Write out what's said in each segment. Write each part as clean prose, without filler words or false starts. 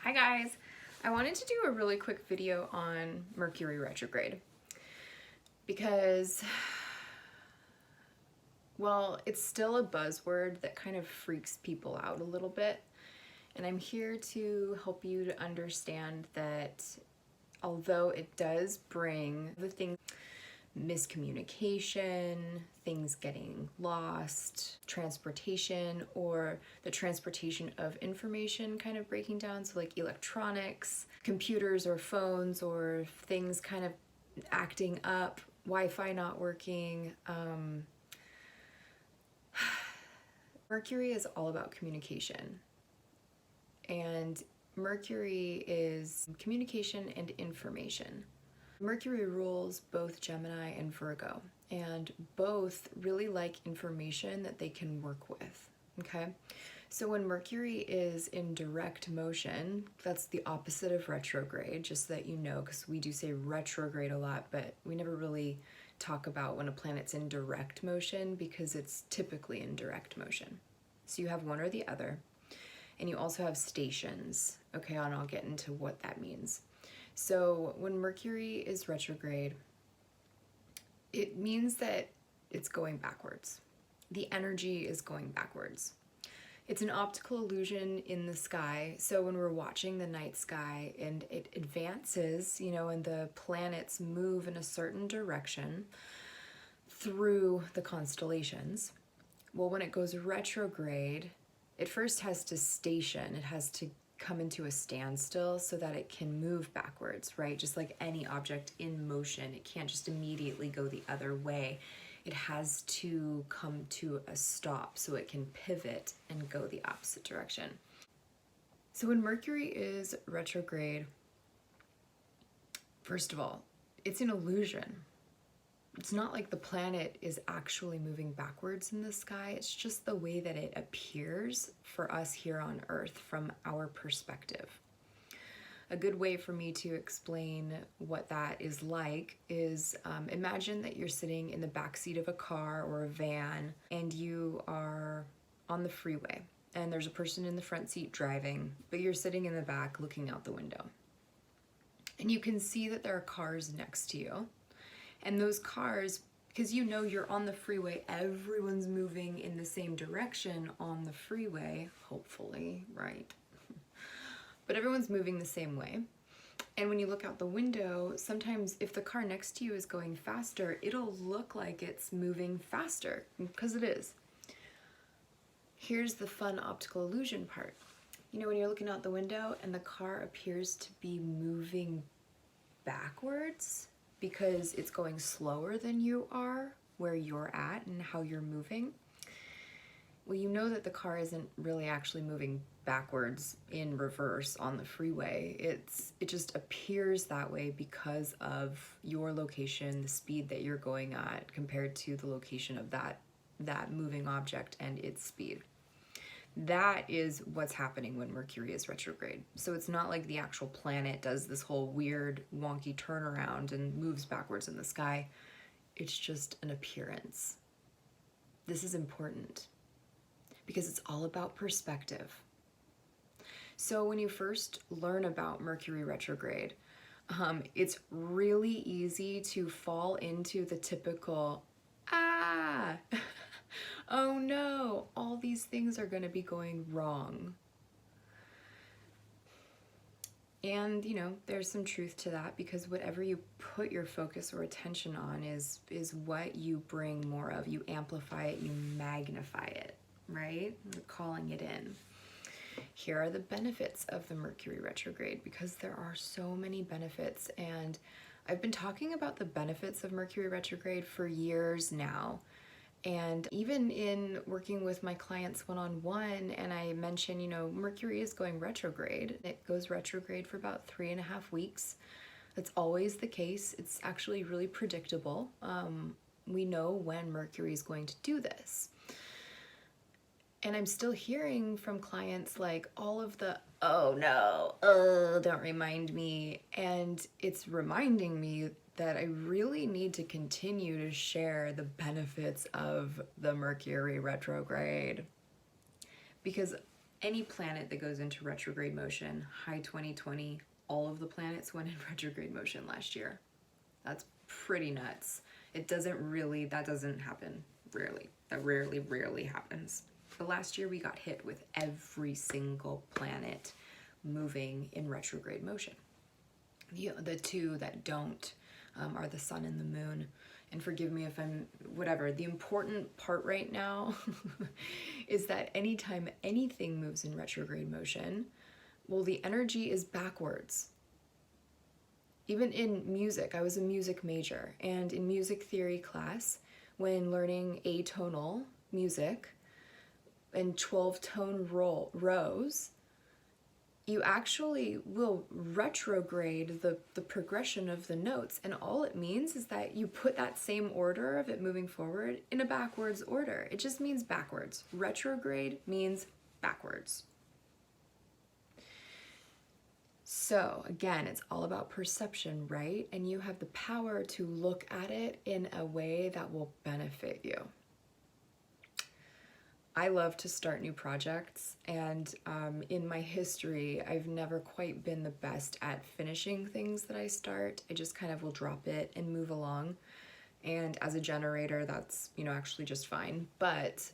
Hi guys! I wanted to do a really quick video on Mercury retrograde because, well, it's still a buzzword that kind of freaks people out a little bit, and I'm here to help you to understand that although it does bring the thing miscommunication, things getting lost, transportation, or the transportation of information kind of breaking down, so like electronics, computers or phones, or things kind of acting up, Wi-Fi not working. Mercury is all about communication, and Mercury is communication and information. Mercury rules both Gemini and Virgo, and both really like information that they can work with, okay? So when Mercury is in direct motion, that's the opposite of retrograde, just so that you know, because we do say retrograde a lot, but we never really talk about when a planet's in direct motion because it's typically in direct motion. So you have one or the other, and you also have stations, okay, and I'll get into what that means. So when Mercury is retrograde, it means that it's going backwards. The energy is going backwards. It's an optical illusion in the sky. So when we're watching the night sky and it advances, you know, and the planets move in a certain direction through the constellations, well, when it goes retrograde, it first has to station, it has to come into a standstill so that it can move backwards, right? Just like any object in motion, it can't just immediately go the other way. It has to come to a stop so it can pivot and go the opposite direction. So when Mercury is retrograde, first of all, it's an illusion. It's not like the planet is actually moving backwards in the sky. It's just the way that it appears for us here on Earth from our perspective. A good way for me to explain what that is like is imagine that you're sitting in the backseat of a car or a van and you are on the freeway and there's a person in the front seat driving, but you're sitting in the back looking out the window. And you can see that there are cars next to you. And those cars, because you know you're on the freeway, everyone's moving in the same direction on the freeway, hopefully, right? But everyone's moving the same way. And when you look out the window, sometimes if the car next to you is going faster, it'll look like it's moving faster, because it is. Here's the fun optical illusion part. You know, when you're looking out the window and the car appears to be moving backwards, because it's going slower than you are, where you're at and how you're moving, well, you know that the car isn't really actually moving backwards in reverse on the freeway. It just appears that way because of your location, the speed that you're going at compared to the location of that moving object and its speed. That is what's happening when Mercury is retrograde. So it's not like the actual planet does this whole weird wonky turnaround and moves backwards in the sky. It's just an appearance. This is important because it's all about perspective. So when you first learn about Mercury retrograde, it's really easy to fall into the typical, oh no, all these things are going to be going wrong. And, you know, there's some truth to that, because whatever you put your focus or attention on is what you bring more of. You amplify it, you magnify it, right? You're calling it in. Here are the benefits of the Mercury retrograde, because there are so many benefits, and I've been talking about the benefits of Mercury retrograde for years now. And even in working with my clients one-on-one, and I mention, you know, Mercury is going retrograde. It goes retrograde for about 3.5 weeks. That's always the case. It's actually really predictable. We know when Mercury is going to do this. And I'm still hearing from clients like all of the, oh no, oh, don't remind me. And it's reminding me that I really need to continue to share the benefits of the Mercury retrograde, because any planet that goes into retrograde motion, high 2020, all of the planets went in retrograde motion last year. That's pretty nuts. That doesn't happen rarely. That rarely happens. But last year we got hit with every single planet moving in retrograde motion. The two that don't are the sun and the moon. And forgive me if I'm whatever. The important part right now is that anytime anything moves in retrograde motion, well, the energy is backwards. Even in music, I was a music major, and in music theory class, when learning atonal music and 12-tone rows, you actually will retrograde the progression of the notes, and all it means is that you put that same order of it moving forward in a backwards order. It just means backwards. Retrograde means backwards. So again, it's all about perception, right? And you have the power to look at it in a way that will benefit you. I love to start new projects, and in my history, I've never quite been the best at finishing things that I start. I just kind of will drop it and move along. And as a generator, that's, actually just fine. But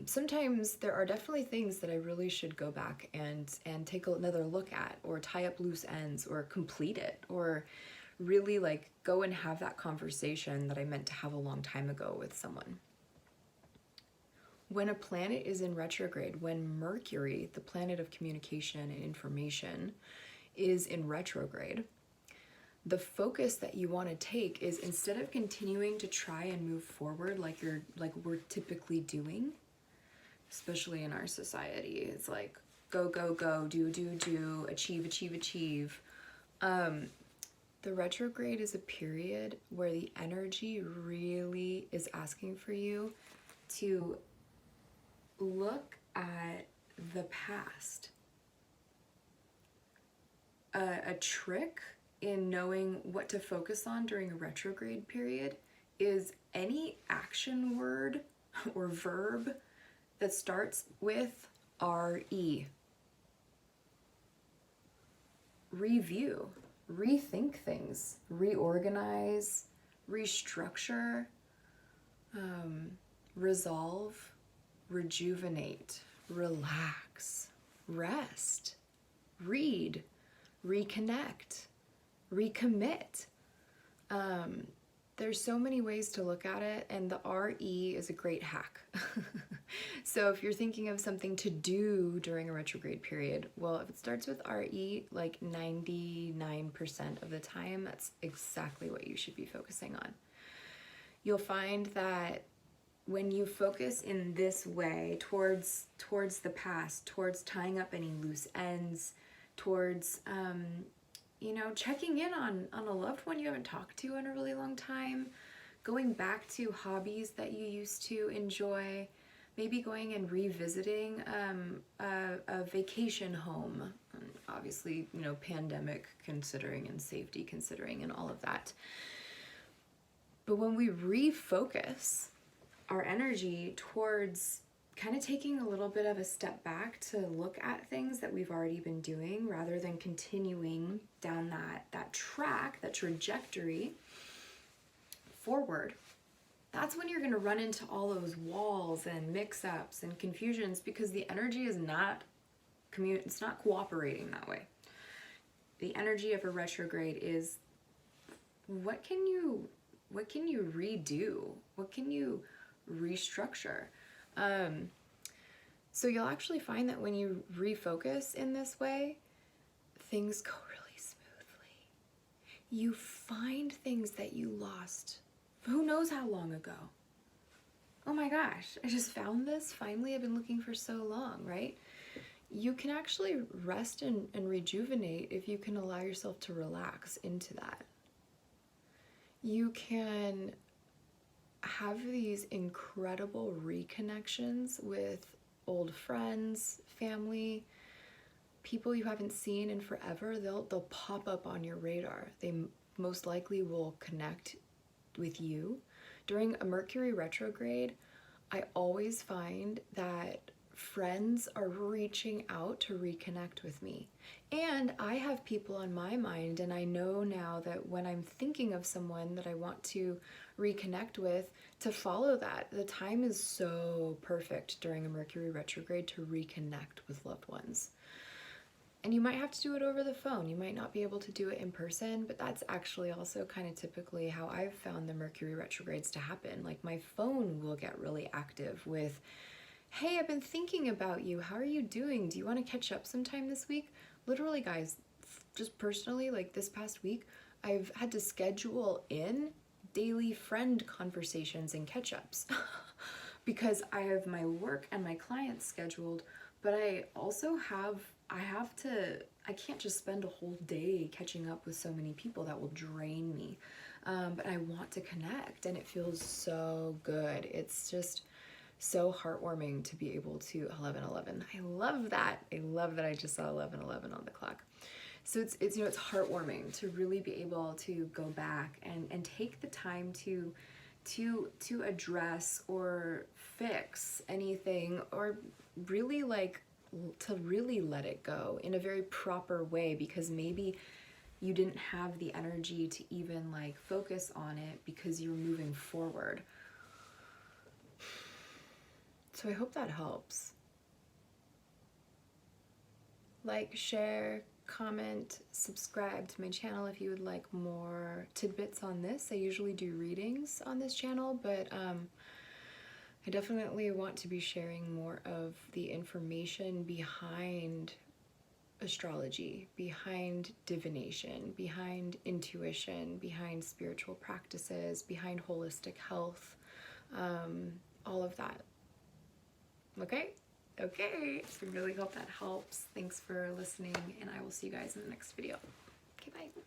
sometimes there are definitely things that I really should go back and take another look at, or tie up loose ends, or complete it, or really like go and have that conversation that I meant to have a long time ago with someone. When a planet is in retrograde, when Mercury, the planet of communication and information, is in retrograde, the focus that you want to take is, instead of continuing to try and move forward like we're typically doing, especially in our society, it's like go, go, go, do, achieve. The retrograde is a period where the energy really is asking for you to look at the past. A trick in knowing what to focus on during a retrograde period is any action word or verb that starts with RE. Review, rethink things, reorganize, restructure, resolve, rejuvenate, relax, rest, read, reconnect, recommit. There's so many ways to look at it, and the RE is a great hack. So if you're thinking of something to do during a retrograde period, well, if it starts with RE, like 99% of the time, that's exactly what you should be focusing on. You'll find that when you focus in this way towards the past, towards tying up any loose ends, towards checking in on a loved one you haven't talked to in a really long time, going back to hobbies that you used to enjoy, maybe going and revisiting a vacation home, obviously, pandemic considering and safety considering and all of that. But when we refocus our energy towards kind of taking a little bit of a step back to look at things that we've already been doing, rather than continuing down that track, that trajectory forward, that's when you're going to run into all those walls and mix-ups and confusions, because the energy is not it's not cooperating that way. The energy of a retrograde is, what can you redo? What can you restructure? So you'll actually find that when you refocus in this way, things go really smoothly. You find things that you lost who knows how long ago. Oh my gosh, I just found this. Finally, I've been looking for so long, right? You can actually rest and rejuvenate if you can allow yourself to relax into that. You can have these incredible reconnections with old friends, family, people you haven't seen in forever. They'll pop up on your radar. They most likely will connect with you. During a Mercury retrograde, I always find that friends are reaching out to reconnect with me. And I have people on my mind, and I know now that when I'm thinking of someone that I want to reconnect with, to follow that. The time is so perfect during a Mercury retrograde to reconnect with loved ones. And you might have to do it over the phone. You might not be able to do it in person, but that's actually also kind of typically how I've found the Mercury retrogrades to happen. Like my phone will get really active with, hey, I've been thinking about you. How are you doing? Do you want to catch up sometime this week? Literally, guys, just personally, like this past week, I've had to schedule in daily friend conversations and catch-ups because I have my work and my clients scheduled, but I also I can't just spend a whole day catching up with so many people. That will drain me. But I want to connect, and it feels so good. It's just so heartwarming to be able to 11:11. I love that. I love that I just saw 11:11 on the clock. So it's it's heartwarming to really be able to go back and take the time to address or fix anything, or really like to really let it go in a very proper way, because maybe you didn't have the energy to even like focus on it because you're moving forward. So I hope that helps. Like, share, comment, subscribe to my channel if you would like more tidbits on this. I usually do readings on this channel, but I definitely want to be sharing more of the information behind astrology, behind divination, behind intuition, behind spiritual practices, behind holistic health, all of that. Okay? Okay, so I really hope that helps. Thanks for listening, and I will see you guys in the next video. Okay, bye.